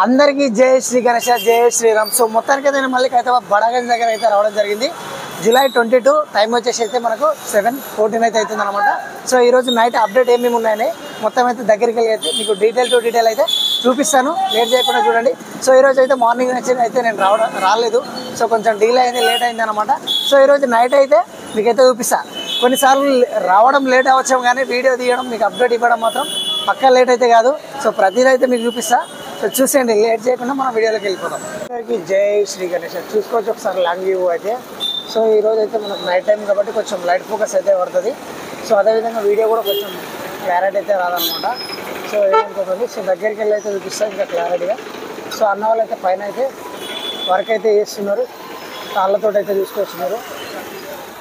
అందరికీ జై శ్రీ గణేష, జై శ్రీరామ్. సో మొత్తానికి నేను మళ్ళీ హైదరాబాద్ బడాగంజ్ దగ్గర అయితే రావడం జరిగింది. జూలై 22 టైం వచ్చేసి అయితే మనకు 7:14 అయితే అవుతుంది అనమాట. సో ఈరోజు నైట్ అప్డేట్ ఏమేమి ఉన్నాయని మొత్తం అయితే దగ్గరికి వెళ్ళి అయితే మీకు డీటెయిల్ టు డీటెయిల్ అయితే చూపిస్తాను. లేట్ చేయకుండా చూడండి. సో ఈరోజు అయితే మార్నింగ్ నుంచి అయితే నేను రాలేదు. సో కొంచెం డీలే అయింది, లేట్ అయింది అనమాట. సో ఈరోజు నైట్ అయితే మీకైతే చూపిస్తాను. కొన్నిసార్లు రావడం లేట్ అవ్వచ్చు, కానీ వీడియో తీయడం మీకు అప్డేట్ ఇవ్వడం మాత్రం పక్కా లేట్ అయితే కాదు. సో ప్రతిదీ అయితే మీకు చూపిస్తా. సో చూసేయండి, లేట్ చేయకుండా మనం వీడియోలోకి వెళ్ళిపోదాం. జై శ్రీ గణేష్ చూసుకోవచ్చు ఒకసారి లాంగ్ వ్యూ అయితే. సో ఈరోజు అయితే మనకు నైట్ టైం కాబట్టి కొంచెం లైట్ ఫోకస్ అయితే పడుతుంది. సో అదేవిధంగా వీడియో కూడా కొంచెం క్లారిటీ అయితే రాదనమాట. సో ఏమనుకోతుంది. సో దగ్గరికి వెళ్ళి అయితే చూపిస్తాను ఇంకా క్లారిటీగా. సో అన్న వాళ్ళు అయితే పైన అయితే వర్క్ అయితే చేస్తున్నారు, తాళ్ళతో అయితే చూసుకొస్తున్నారు.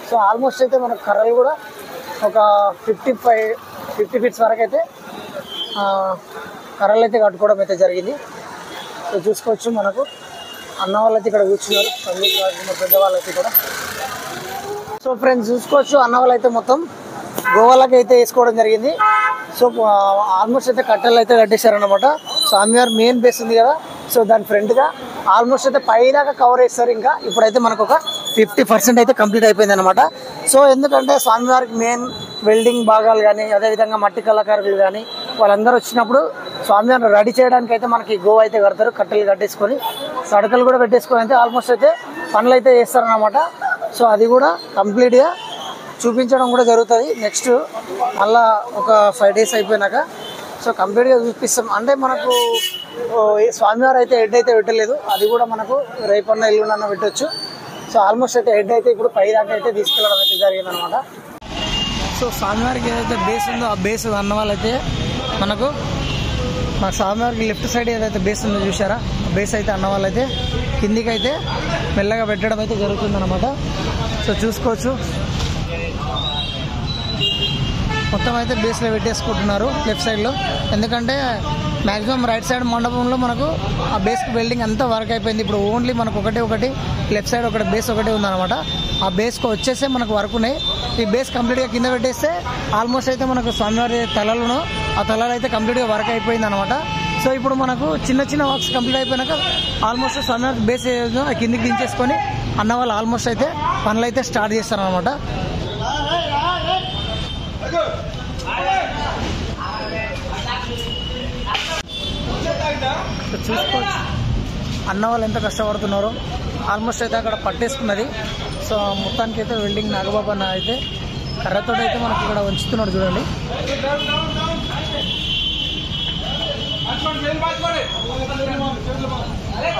సో ఆల్మోస్ట్ అయితే మనకు కర్రలు కూడా ఒక 50 ఫీట్స్ వరకు అయితే కర్రలు అయితే కట్టుకోవడం అయితే జరిగింది. సో చూసుకోవచ్చు మనకు అన్న వాళ్ళు అయితే ఇక్కడ కూర్చున్నారు, పెద్దవాళ్ళు అయితే కూడా. సో ఫ్రెండ్స్ చూసుకోవచ్చు అన్న వాళ్ళు అయితే మొత్తం గోవాలకి అయితే వేసుకోవడం జరిగింది. సో ఆల్మోస్ట్ అయితే కట్టెలు అయితే కట్టేశారనమాట. సో స్వామివారి మెయిన్ బేస్ ఉంది కదా, సో దాని ఫ్రంట్గా ఆల్మోస్ట్ అయితే పైదాకా కవర్ చేస్తారు. ఇంకా ఇప్పుడైతే మనకు ఒక 50% అయితే కంప్లీట్ అయిపోయింది అనమాట. సో ఎందుకంటే స్వామివారికి మెయిన్ వెల్డింగ్ భాగాలు కానీ అదేవిధంగా మట్టి కళాకారులు కానీ వాళ్ళందరూ వచ్చినప్పుడు స్వామివారిని రెడీ చేయడానికి అయితే మనకి గోవా అయితే కడతారు. కట్టెలు కట్టేసుకొని సడకలు కూడా పెట్టేసుకొని అయితే ఆల్మోస్ట్ అయితే పనులు అయితే చేస్తారనమాట. సో అది కూడా కంప్లీట్గా చూపించడం కూడా జరుగుతుంది. నెక్స్ట్ మళ్ళా ఒక 5 days అయిపోయినాక సో కంప్లీట్గా చూపిస్తాం. అంటే మనకు స్వామివారు అయితే హెడ్ అయితే పెట్టలేదు, అది కూడా మనకు రేపన్న ఎల్లుండన్న పెట్టవచ్చు. సో ఆల్మోస్ట్ అయితే హెడ్ అయితే ఇప్పుడు పై దాకా అయితే తీసుకెళ్ళడం అయితే జరిగింది అనమాట. సో స్వామివారికి ఏదైతే బేస్ ఉందో ఆ బేస్ అన్న వాళ్ళైతే మనకు మా స్వామివారికి లెఫ్ట్ సైడ్ ఏదైతే బేస్ ఉందో చూసారా, ఆ బేస్ అయితే అన్న వాళ్ళైతే కిందికి అయితే మెల్లగా పెట్టడం అయితే జరుగుతుంది అనమాట. సో చూసుకోవచ్చు మొత్తం అయితే బేస్లో పెట్టేసుకుంటున్నారు లెఫ్ట్ సైడ్లో. ఎందుకంటే మ్యాక్సిమం రైట్ సైడ్ మండపంలో మనకు ఆ బేస్కి వెల్డింగ్ అంతా వర్క్ అయిపోయింది. ఇప్పుడు ఓన్లీ మనకు ఒకటి లెఫ్ట్ సైడ్ ఒకటి బేస్ ఒకటే ఉందన్నమాట. ఆ బేస్కి వచ్చేస్తే మనకు వర్క్ ఉన్నాయి. ఈ బేస్ కంప్లీట్గా కింద పెట్టేస్తే ఆల్మోస్ట్ అయితే మనకు స్వామివారి తలలను ఆ తలలు అయితే కంప్లీట్గా వర్క్ అయిపోయింది అనమాట. సో ఇప్పుడు మనకు చిన్న వర్క్స్ కంప్లీట్ అయిపోయినాక ఆల్మోస్ట్ స్వామివారి బేస్ ఏదో కిందికి దించేసుకొని అన్న వాళ్ళు ఆల్మోస్ట్ అయితే పనులు అయితే స్టార్ట్ చేస్తారనమాట. చూసుకోవచ్చు అన్న వాళ్ళు ఎంత కష్టపడుతున్నారో. ఆల్మోస్ట్ అయితే అక్కడ పట్టేసుకున్నది. సో మొత్తానికి అయితే వెల్డింగ్ నాగబాబు అన్న అయితే కర్రతో అయితే మనకి ఇక్కడ ఉంచుతున్నాడు చూడండి.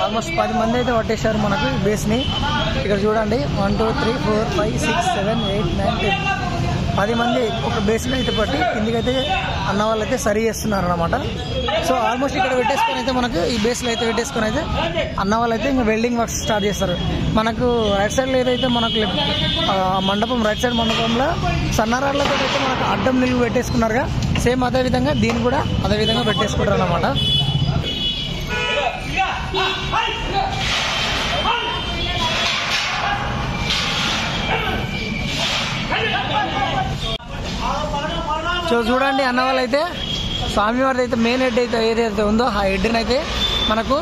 ఆల్మోస్ట్ 10 మంది అయితే పట్టేశారు మనకు బేస్ని. ఇక్కడ చూడండి 1 2 3 4 5 6 7 8 9 10 10 మంది ఒక బేస్ని అయితే పట్టి కిందికైతే అన్న వాళ్ళు అయితే సరి చేస్తున్నారు అనమాట. సో ఆల్మోస్ట్ ఇక్కడ పెట్టేసుకొని అయితే మనకు ఈ బేస్లో అయితే పెట్టేసుకొని అయితే అన్న వాళ్ళు అయితే ఇంకా వెల్డింగ్ వర్క్స్ స్టార్ట్ చేస్తారు. మనకు రైట్ సైడ్లో ఏదైతే మనకు మండపం రైట్ సైడ్ మండపంలో సన్నరాళ్ళతో అయితే మనకు అడ్డం నిలువు పెట్టేసుకున్నారుగా, సేమ్ అదేవిధంగా దీన్ని కూడా అదేవిధంగా పెట్టేసుకుంటారు అనమాట. సో చూడండి అన్న వాళ్ళు అయితే స్వామివారి అయితే మెయిన్ హెడ్ అయితే ఏదైతే ఉందో ఆ హెడ్ని అయితే మనకు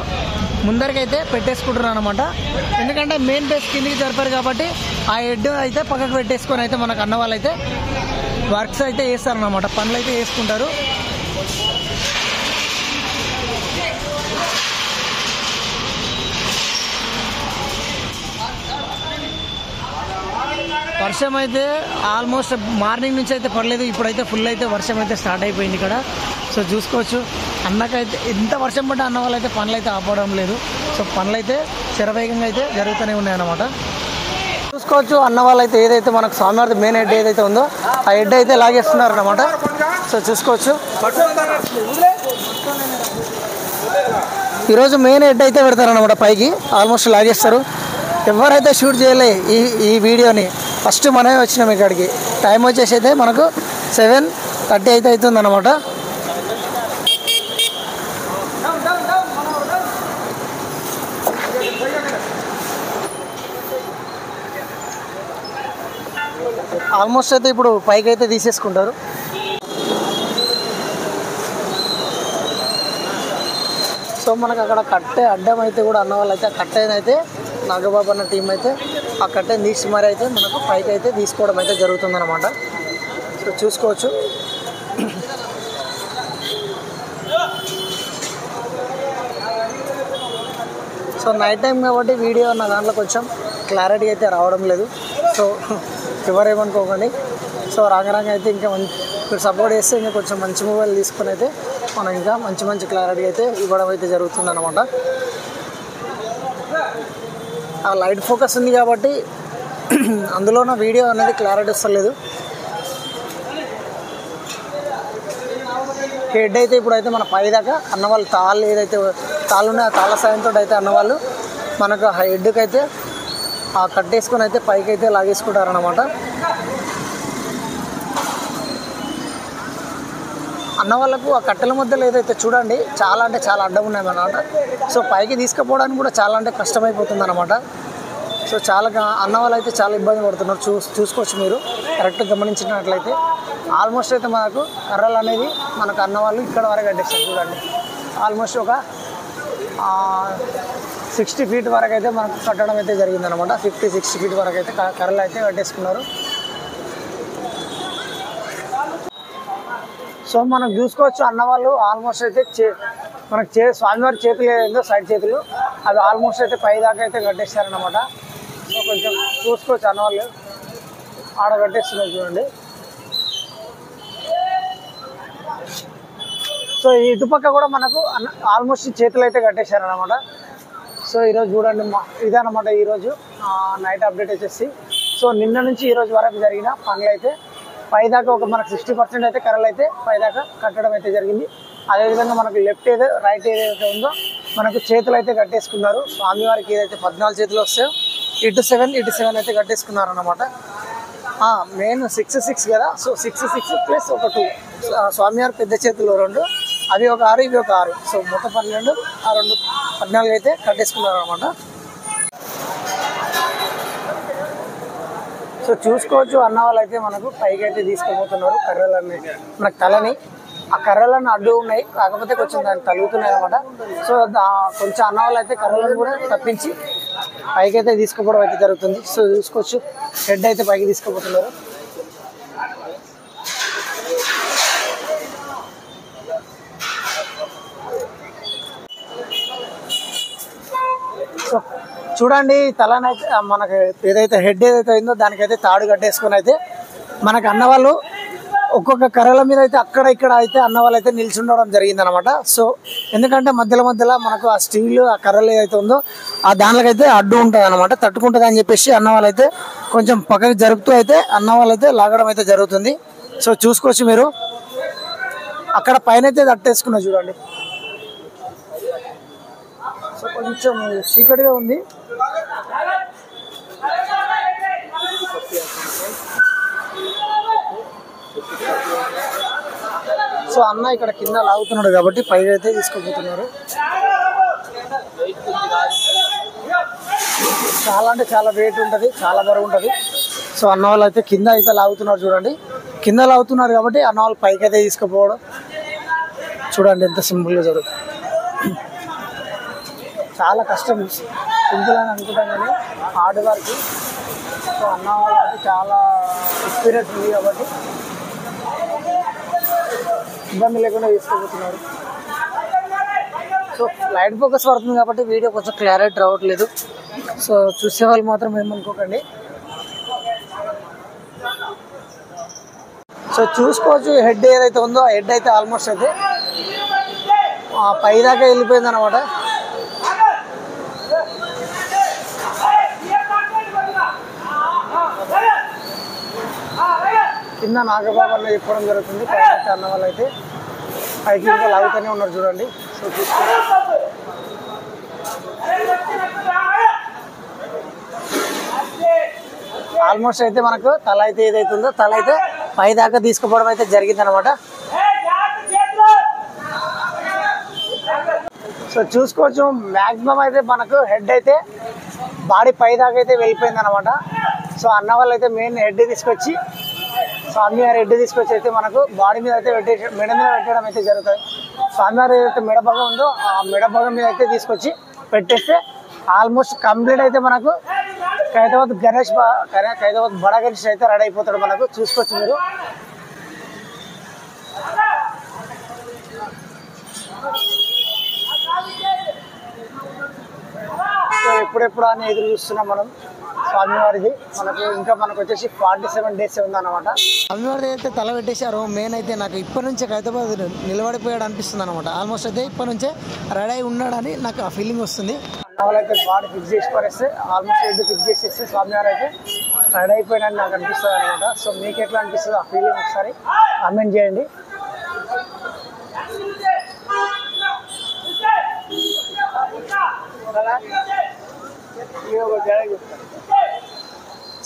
ముందరికైతే పెట్టేసుకుంటున్నారు అనమాట. ఎందుకంటే మెయిన్ బేస్ కిందికి జరిపారు కాబట్టి ఆ హెడ్ అయితే పక్కకు పెట్టేసుకొని అయితే మనకు అన్న వాళ్ళు అయితే వర్క్స్ అయితే చేస్తారనమాట, పనులు అయితే చేసుకుంటారు. వర్షం అయితే ఆల్మోస్ట్ మార్నింగ్ నుంచి అయితే పడలేదు, ఇప్పుడైతే ఫుల్ అయితే వర్షం అయితే స్టార్ట్ అయిపోయింది ఇక్కడ. సో చూసుకోవచ్చు అన్నకైతే ఎంత వర్షం పడ్డా అన్న వాళ్ళు అయితే పనులు అయితే ఆపడం లేదు. సో పనులు అయితే శరవేగంగా అయితే జరుగుతూనే ఉన్నాయన్నమాట. చూసుకోవచ్చు అన్న వాళ్ళు అయితే ఏదైతే మనకు స్వామివారి మెయిన్ హెడ్ ఏదైతే ఉందో ఆ హెడ్ అయితే లాగేస్తున్నారు అనమాట. సో చూసుకోవచ్చు ఈరోజు మెయిన్ హెడ్ అయితే పెడతారనమాట, పైకి ఆల్మోస్ట్ లాగేస్తారు. ఎవరైతే షూట్ చేయలే ఈ వీడియోని ఫస్ట్ మనమే వచ్చినాం ఇక్కడికి. టైం వచ్చేసి అయితే మనకు 7:30 అయితే అవుతుంది అనమాట. ఆల్మోస్ట్ అయితే ఇప్పుడు పైకి అయితే తీసేసుకుంటారు. సో మనకు అక్కడ కట్టే అడ్డం అయితే కూడా అన్న వాళ్ళు అయితే కట్టేనైతే నాగబాబు అన్న టీం అయితే ఆ కట్టెని తీసి మరి అయితే మనకు పైకి అయితే తీసుకోవడం అయితే జరుగుతుందన్నమాట. సో చూసుకోవచ్చు. సో నైట్ టైం కాబట్టి వీడియో నా దాంట్లో కొంచెం క్లారిటీ అయితే రావడం లేదు. సో ఎవరేమనుకోకండి. సో రాంగరంగా అయితే ఇంకా మీరు సపోర్ట్ చేస్తే ఇంకా కొంచెం మంచి మొబైల్ తీసుకొని అయితే మనం ఇంకా మంచి క్లారిటీ అయితే ఇవ్వడం అయితే జరుగుతుందన్నమాట. ఆ లైట్ ఫోకస్ ఉంది కాబట్టి అందులో నా వీడియో అనేది క్లారిటీ వస్తలేదు. హెడ్ అయితే ఇప్పుడైతే మన పైదాకా అన్నవాళ్ళు తాళ్ళు ఏదైతే తాళ్ళు ఉన్నాయో ఆ తాళ్ళ సాయంతో అయితే అన్నవాళ్ళు మనకు ఆ హెడ్కి అయితే ఆ కట్టేసుకొని అయితే పైకి అయితే లాగేసుకుంటారన్నమాట. అన్న వాళ్ళకు ఆ కట్టెల మధ్యలో ఏదైతే చూడండి చాలా అంటే చాలా అడ్డం ఉన్నాయన్నమాట. సో పైకి తీసుకుపోవడానికి కూడా చాలా అంటే కష్టమైపోతుంది అన్నమాట. సో చాలా అన్న వాళ్ళు అయితే చాలా ఇబ్బంది పడుతున్నారు. చూసుకోవచ్చు మీరు కరెక్ట్గా గమనించినట్లయితే. ఆల్మోస్ట్ అయితే మనకు కర్రలు అనేది మనకు అన్న వాళ్ళు ఇక్కడ వరకు కట్టేస్తారు చూడండి. ఆల్మోస్ట్ ఒక 60 ఫీట్ వరకు అయితే మనకు కట్టడం అయితే జరిగిందనమాట. 50-60 ఫీట్ వరకు అయితే కర్రలు అయితే కట్టేసుకున్నారు. సో మనం చూసుకోవచ్చు అన్న వాళ్ళు ఆల్మోస్ట్ అయితే మనకు స్వామివారి చేతులు ఏదో సైడ్ చేతులు అవి ఆల్మోస్ట్ అయితే పై దాకా అయితే కట్టేస్తారనమాట. సో కొంచెం చూసుకోవచ్చు అన్న వాళ్ళు ఆడ కట్టేస్తున్నారు చూడండి. సో ఇటుపక్క కూడా మనకు ఆల్మోస్ట్ చేతులు అయితే కట్టేశారనమాట. సో ఈరోజు చూడండి ఇదనమాట ఈరోజు నైట్ అప్డేట్ వచ్చేసి. సో నిన్న నుంచి ఈరోజు వరకు జరిగిన పనులు అయితే పైదాకా ఒక మనకు 60% అయితే కర్రలు అయితే పైదాకా కట్టడం అయితే జరిగింది. అదేవిధంగా మనకు లెఫ్ట్ రైట్ ఏదైతే ఉందో మనకు చేతులు అయితే కట్టేసుకున్నారు. స్వామివారికి ఏదైతే 14 చేతులు వస్తాయో ఇటు 7 అయితే కట్టేసుకున్నారు అన్నమాట. మెయిన్ 6 కదా. సో 6 ప్లస్ ఒక 2 స్వామివారి పెద్ద చేతులు 2 అవి ఒక 6 ఇవి ఒక 6. సో మొత్తం 12 ఆ 2 14 అయితే కట్టేసుకున్నారు అనమాట. సో చూసుకోవచ్చు అన్న వాళ్ళు అయితే మనకు పైకి అయితే తీసుకుపోతున్నారు కర్రలన్నీ. మనకు తలని ఆ కర్రలను అడ్డు ఉన్నాయి కాకపోతే కొంచెం దాన్ని తలుగుతున్నాయి అనమాట. సో కొంచెం అన్న వాళ్ళు అయితే కర్రలను కూడా తప్పించి పైకి అయితే తీసుకుపోవడం అయితే జరుగుతుంది. సో చూసుకోవచ్చు హెడ్ అయితే పైకి తీసుకుపోతున్నారు. సో చూడండి తలనైతే మనకి ఏదైతే హెడ్ ఏదైతే అయిందో దానికైతే తాడు కట్టేసుకొని అయితే మనకు అన్న వాళ్ళు ఒక్కొక్క కర్రల మీద అయితే అక్కడ ఇక్కడ అయితే అన్న వాళ్ళు అయితే నిల్చుండడం జరిగిందనమాట. సో ఎందుకంటే మధ్యలో మనకు ఆ స్టీల్ ఆ కర్రలు ఏదైతే ఉందో ఆ దానిలోకైతే అడ్డు ఉంటుంది అనమాట, తట్టుకుంటుంది అని చెప్పేసి అన్న వాళ్ళు అయితే కొంచెం పక్కకి జరుపుతూ అయితే అన్న వాళ్ళు అయితే లాగడం అయితే జరుగుతుంది. సో చూసుకోవచ్చు మీరు అక్కడ పైన అయితే తట్టేసుకున్నా చూడండి. సో కొంచెం చీకటిగా ఉంది. సో అన్న ఇక్కడ కింద లాగుతున్నాడు కాబట్టి పైకి అయితే తీసుకుపోతున్నారు. చాలా అంటే చాలా వెయిట్ ఉంటుంది, చాలా బరువు ఉంటుంది. సో అన్న వాళ్ళు అయితే కింద అయితే లాగుతున్నారు చూడండి. కింద లాగుతున్నారు కాబట్టి అన్న వాళ్ళు పైకి అయితే తీసుకుపోవడం చూడండి ఎంత సింపుల్గా జరుగుతుంది. చాలా కష్టం, సింపుల్ అని అనుకుంటాం కానీ హార్డ్ వర్క్. సో అన్న వాళ్ళకి చాలా ఎక్స్పీరియన్స్ ఉంది కాబట్టి ఇబ్బంది లేకుండా తీసుకుపోతున్నారు. సో లైట్ ఫోకస్ పడుతుంది కాబట్టి వీడియో కొంచెం క్లారిటీ రావట్లేదు. సో చూసే వాళ్ళు మాత్రం ఏమనుకోకండి. సో చూసుకోవచ్చు హెడ్ ఏదైతే ఉందో ఆ హెడ్ అయితే ఆల్మోస్ట్ అయితే పైదాకా వెళ్ళిపోయింది అనమాట. కింద నాగబాబు అన్న చెప్పడం జరుగుతుంది. పైన అన్న వాళ్ళు అయితే పైకి ఇంకా లాగుతూనే ఉన్నారు చూడండి. సో ఆల్మోస్ట్ అయితే మనకు తల అయితే ఏదైతే ఉందో తల అయితే పై దాకా తీసుకుపోవడం అయితే జరిగింది అనమాట. సో చూసుకోవచ్చు మ్యాక్సిమం అయితే మనకు హెడ్ అయితే బాడీ పై దాకా అయితే వెళ్ళిపోయింది అనమాట. సో అన్న వాళ్ళు అయితే మెయిన్ హెడ్ తీసుకొచ్చి స్వామివారి హెడ్ తీసుకొచ్చి అయితే మనకు బాడీ మీద అయితే మెడ మీద పెట్టడం అయితే జరుగుతుంది. స్వామివారి ఏదైతే మెడ భాగం ఉందో ఆ మెడ భాగం మీద అయితే తీసుకొచ్చి పెట్టేస్తే ఆల్మోస్ట్ కంప్లీట్ అయితే మనకు ఖైరతాబాద్ గణేష్ ఖైరతాబాద్ బడా గణేష్ అయితే రెడీ అయిపోతాడు. మనకు చూసుకోవచ్చు మీరు. సో ఎప్పుడెప్పుడు అని ఎదురు చూస్తున్నాం మనం స్వామివారిది. మనకు వచ్చేసి 47 days ఉందన్నమాట. స్వామివారిది అయితే తల పెట్టేశారు. మెయిన్ అయితే నాకు ఇప్పటి నుంచే ఖైరతాబాద్ నిలబడిపోయాడు అనిపిస్తుంది అనమాట. ఆల్మోస్ట్ అయితే ఇప్పటి నుంచే రెడీ అయి ఉన్నాడని నాకు ఆ ఫీలింగ్ వస్తుంది. అన్నవాళ్ళు అయితే బాడీ ఫిక్స్ చేసి పడేస్తే ఆల్మోస్ట్ హెడ్ ఫిక్స్ చేసేస్తే స్వామివారు అయితే రెడీ అయిపోయినని నాకు అనిపిస్తుంది అనమాట. సో మీకు ఎట్లా అనిపిస్తుంది ఆ ఫీలింగ్ ఒకసారి కామెంట్ చేయండి.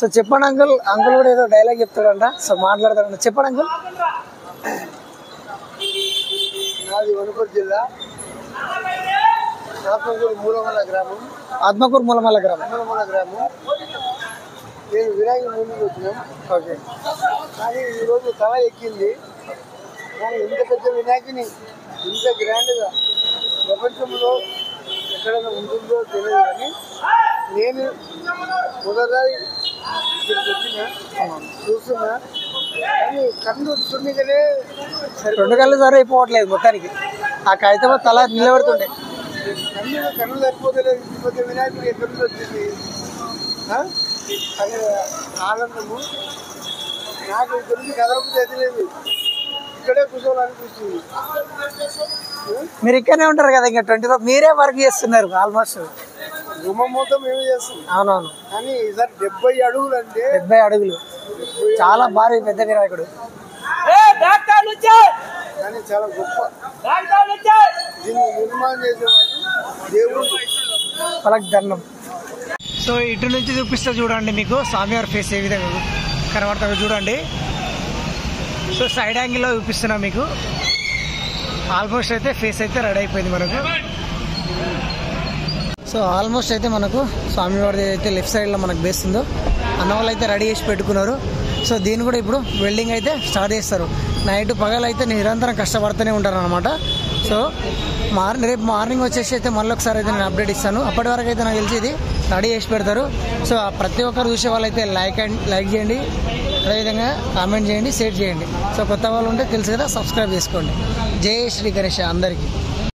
సో చెప్పండి అంకుల్. అంకుల్ కూడా ఏదో డైలాగ్ చెప్తాడంట. సో మాట్లాడతాడంట. చెప్పండి అంకుల్. నాది వనపర్తి జిల్లా ఆత్మకూరు మూలమల్ల గ్రామం. నేను వినాయకుడి ముందుకు వచ్చినాం. ఓకే. కానీ ఈరోజు తల ఎక్కింది. కానీ ఇంత పెద్ద వినాయకుని ఇంత గ్రాండ్గా ప్రపంచంలో ఎక్కడైనా ఉంటుందో తెలియదు. కానీ నేను మొదటిసారి ఇక్కడికి వచ్చిన చూస్తున్నా. కానీ కన్ను చూడగానే 2 కళ్ళు సరే అయిపోవట్లేదు మొత్తానికి. ఆ ఖైరతాబాద్ తల నిలబడుతుండే కన్ను సరిపోతలేదు. ఇంత పెద్ద వినాయకుడు ఎక్కడి నుంచి వచ్చింది అది ఆనందము. నాకు ఇక్కడ నుంచి కదలపు తెచ్చలేదు. ఇక్కడే కూర్చోవాలనిపిస్తుంది. మీరు ఇక్కడనే ఉంటారు కదా. ఇంకా 24 మీరే వర్క్ చేస్తున్నారు ఆల్మోస్ట్. గుమ్మం మొత్తం మేమే చేస్తున్నాం. అవునవును. కానీ ఈసారి 70 అడుగులు అంటే 70 అడుగులు చాలా భారీ పెద్ద వినాయకుడు. కానీ చాలా గొప్ప. దీన్ని నిర్మాణం చేసేవాళ్ళు దేవుడు. వాళ్ళకి దండం. సో ఇటు నుంచి చూపిస్తే చూడండి మీకు స్వామివారి ఫేస్ ఏ విధంగా కనబడుతుందో చూడండి. సో సైడ్ యాంగిల్లో చూపిస్తున్నా మీకు. ఆల్మోస్ట్ అయితే ఫేస్ అయితే రెడీ అయిపోయింది మనకు. సో ఆల్మోస్ట్ అయితే మనకు స్వామివారిది అయితే లెఫ్ట్ సైడ్లో మనకు బేస్ ఉందో అన్న వాళ్ళు అయితే రెడీ చేసి పెట్టుకున్నారు. సో దీన్ని కూడా ఇప్పుడు వెల్డింగ్ అయితే స్టార్ట్ చేస్తారు. నైట్ పగలైతే నిరంతరం కష్టపడుతూనే ఉంటారు అనమాట. సో రేపు మార్నింగ్ వచ్చేసి అయితే మళ్ళీ ఒకసారి అయితే నేను అప్డేట్ ఇస్తాను. అప్పటి వరకు అయితే నాకు తెలిసి ఇది రెడీ చేసి పెడతారు. సో ప్రతి ఒక్కరు చూసే వాళ్ళైతే లైక్ చేయండి, అదేవిధంగా కామెంట్ చేయండి, షేర్ చేయండి. సో కొత్త వాళ్ళు ఉంటే తెలుసు కదా, సబ్స్క్రైబ్ చేసుకోండి. జై శ్రీ గణేష్ అందరికీ.